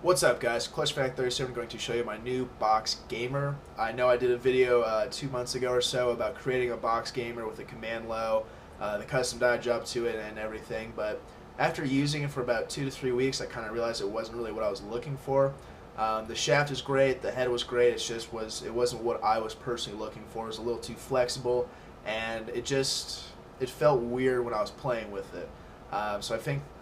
What's up, guys? ClutchFanatic37 going to show you my new box gamer. I know I did a video 2 months ago or so about creating a box gamer with a command low, the custom die job to it and everything, but after using it for about 2 to 3 weeks, I kind of realized it wasn't really what I was looking for. The shaft is great, the head was great, it wasn't what I was personally looking for. It was a little too flexible, and it felt weird when I was playing with it. So I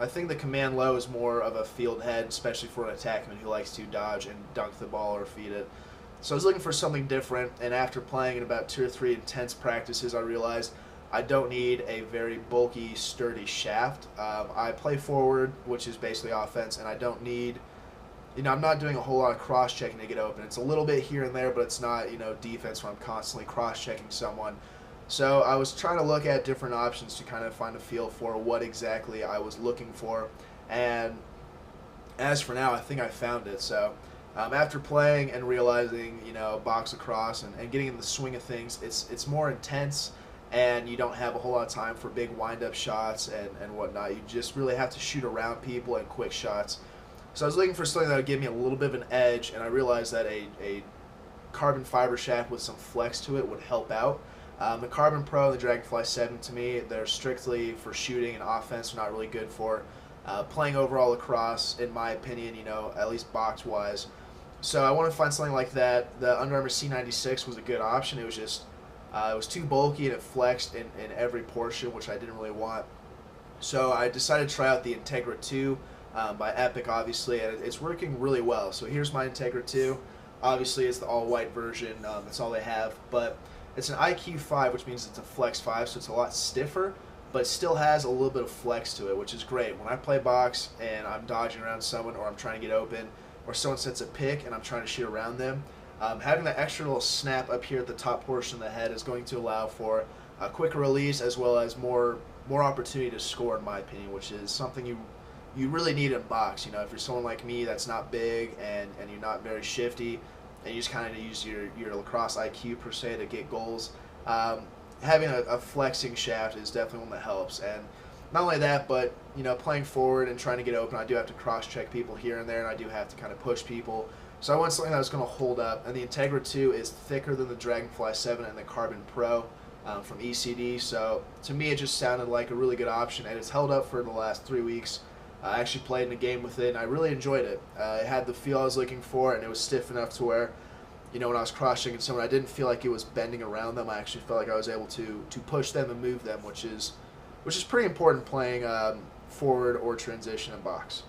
think the command low is more of a field head, especially for an attackman who likes to dodge and dunk the ball or feed it. So I was looking for something different, and after playing in about 2 or 3 intense practices, I realized I don't need a very bulky, sturdy shaft. I play forward, which is basically offense, and I don't need, I'm not doing a whole lot of cross-checking to get open. It's a little bit here and there, but it's not, defense where I'm constantly cross-checking someone. So I was trying to look at different options to kind of find a feel for what exactly I was looking for, and as for now, I think I found it. So after playing and realizing, box across and getting in the swing of things, it's more intense, and you don't have a whole lot of time for big wind-up shots and whatnot. You just really have to shoot around people and quick shots. So I was looking for something that would give me a little bit of an edge, and I realized that a carbon fiber shaft with some flex to it would help out. The Carbon Pro and the Dragonfly 7, to me, they're strictly for shooting and offense. They're not really good for playing overall lacrosse, in my opinion, at least box-wise. So I want to find something like that. The Under Armour C96 was a good option. It was just, it was too bulky and it flexed in every portion, which I didn't really want. So I decided to try out the Integra II by Epic, obviously, and it's working really well. So here's my Integra II. Obviously, it's the all-white version. That's all they have, but it's an IQ 5, which means it's a flex 5, so it's a lot stiffer, but it still has a little bit of flex to it, which is great. When I play box and I'm dodging around someone, or I'm trying to get open, or someone sets a pick and I'm trying to shoot around them, having that extra little snap up here at the top portion of the head is going to allow for a quicker release, as well as more opportunity to score, in my opinion, which is something you really need in box. If you're someone like me that's not big and you're not very shifty, and you just kind of use your lacrosse IQ per se to get goals, having a flexing shaft is definitely one that helps. And not only that, but playing forward and trying to get open, I do have to cross-check people here and there, and I do have to kind of push people. So I want something that's going to hold up. And the Integra II is thicker than the Dragonfly 7 and the Carbon Pro from ECD. So to me, it just sounded like a really good option, and it's held up for the last 3 weeks. I actually played in a game with it, and I really enjoyed it. It had the feel I was looking for, and it was stiff enough to where, when I was cross-checking someone, I didn't feel like it was bending around them. I actually felt like I was able to push them and move them, which is pretty important playing forward or transition in box.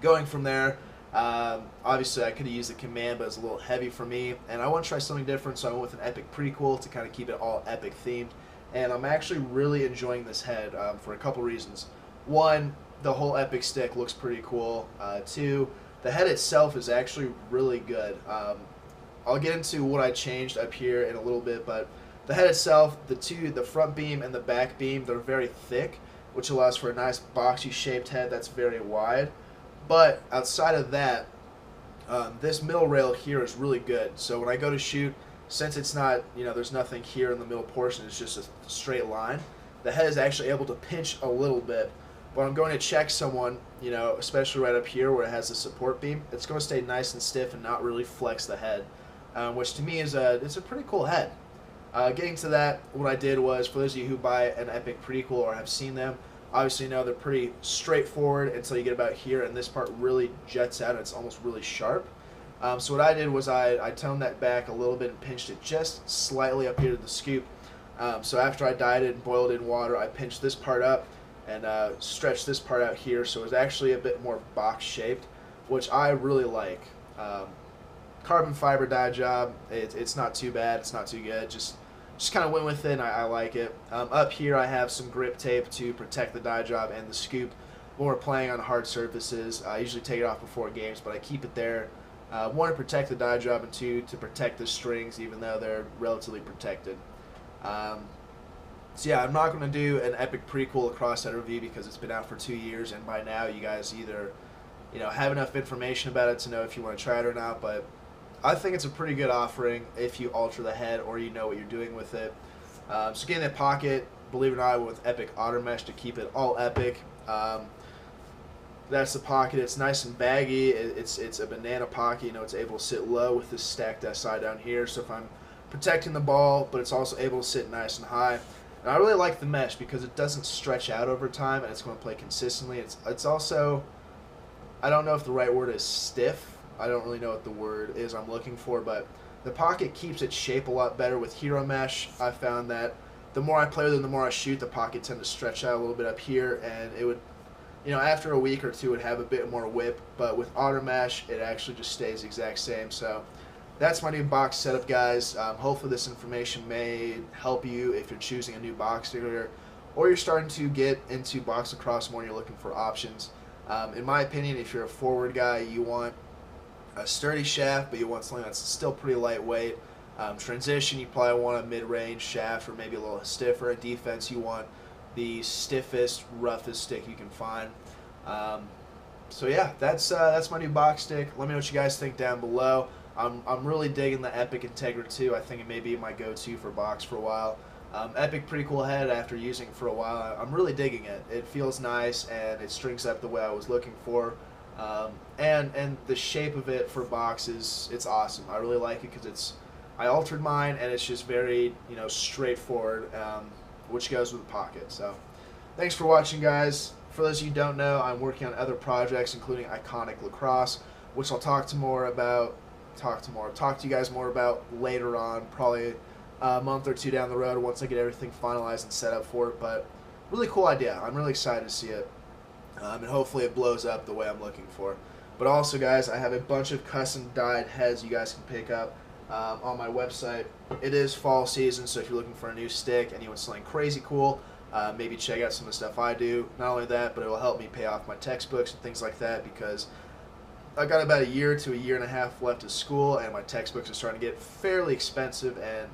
Going from there, obviously I could have used the command, but it's a little heavy for me, and I want to try something different, so I went with an Epic prequel to kind of keep it all Epic themed. And I'm actually really enjoying this head for a couple reasons. One, the whole Epic stick looks pretty cool. 2, the head itself is actually really good. I'll get into what I changed up here in a little bit, but the head itself, the front beam and the back beam, they're very thick, which allows for a nice boxy shaped head that's very wide. But outside of that, this middle rail here is really good. So when I go to shoot, since it's not, there's nothing here in the middle portion, it's just a straight line, the head is actually able to pinch a little bit. When I'm going to check someone, especially right up here where it has the support beam, it's going to stay nice and stiff and not really flex the head, which to me is it's a pretty cool head. Getting to that, what I did was, for those of you who buy an Epic prequel or have seen them, obviously they're pretty straightforward until you get about here, and this part really jets out and it's almost really sharp. So what I did was I toned that back a little bit and pinched it just slightly up here to the scoop. So after I dyed it and boiled it in water, I pinched this part up and stretch this part out here, so it's actually a bit more box shaped, which I really like. Carbon fiber dye job, it's not too bad, it's not too good, just kind of went with it, and I like it. Up here I have some grip tape to protect the dye job and the scoop when we're playing on hard surfaces. I usually take it off before games, but I keep it there. 1, to protect the dye job, and 2, to protect the strings, even though they're relatively protected. So yeah, I'm not going to do an Epic prequel across that review because it's been out for 2 years, and by now you guys either have enough information about it to know if you want to try it or not, but I think it's a pretty good offering if you alter the head or you know what you're doing with it. So getting that pocket, believe it or not, with Epic Auto Mesh to keep it all Epic. That's the pocket. It's nice and baggy. It's a banana pocket. You know, it's able to sit low with this stacked side down here. So if I'm protecting the ball, but it's also able to sit nice and high. And I really like the mesh because it doesn't stretch out over time, and it's going to play consistently. It's also, I don't know if the right word is stiff. I don't really know what the word is I'm looking for, but the pocket keeps its shape a lot better with Hero Mesh. I found that the more I play with it, the more I shoot, the pocket tend to stretch out a little bit up here, and it would, you know, after a week or two, it would have a bit more whip. But with Auto Mesh, it actually just stays the exact same. So that's my new box setup, guys. Hopefully this information may help you if you're choosing a new box figure, or you're starting to get into box lacrosse more and you're looking for options. In my opinion, if you're a forward guy, you want a sturdy shaft, but you want something that's still pretty lightweight. Transition, you probably want a mid-range shaft or maybe a little stiffer. In defense, you want the stiffest, roughest stick you can find. So yeah, that's my new box stick. Let me know what you guys think down below. I'm really digging the Epic Integra II. I think it may be my go-to for box for a while. Epic, pretty cool head after using it for a while. I'm really digging it. It feels nice and it strings up the way I was looking for. And the shape of it for boxes, it's awesome. I really like it because I altered mine and it's just very, you know, straightforward, which goes with the pocket. So thanks for watching, guys. For those of you who don't know, I'm working on other projects, including Iconic Lacrosse, which I'll talk to you guys more about later on, probably a month or two down the road once I get everything finalized and set up for it. But really cool idea. I'm really excited to see it. And hopefully it blows up the way I'm looking for. But also, guys, I have a bunch of custom dyed heads you guys can pick up on my website. It is fall season, so if you're looking for a new stick and you want something crazy cool, maybe check out some of the stuff I do. Not only that, but it will help me pay off my textbooks and things like that, because I've got about a year to a year and a half left of school, and my textbooks are starting to get fairly expensive. And,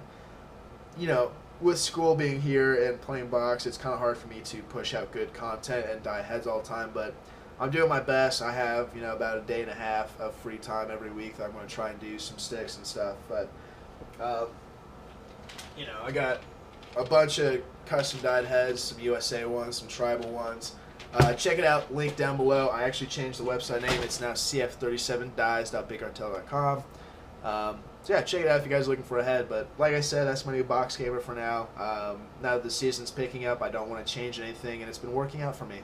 you know, with school being here and playing box, it's kind of hard for me to push out good content and dye heads all the time, but I'm doing my best. I have, you know, about a day and a half of free time every week that I'm going to try and do some sticks and stuff. But, you know, I got a bunch of custom dyed heads, some USA ones, some tribal ones. Check it out, link down below. I actually changed the website name. It's now cf37dyes.bigcartel.com. So yeah, check it out if you guys are looking for a head. But like I said, that's my new box gamer for now. Now that the season's picking up, I don't want to change anything, and it's been working out for me.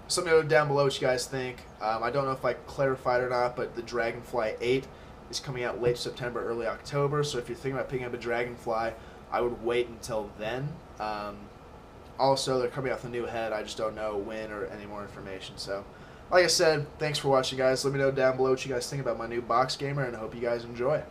So let me know down below what you guys think. I don't know if I clarified or not, but the Dragonfly 8 is coming out late September, early October. So if you're thinking about picking up a Dragonfly, I would wait until then. Also, they're coming out with a new head. I just don't know when or any more information. So, like I said, thanks for watching, guys. Let me know down below what you guys think about my new box gamer, and I hope you guys enjoy it.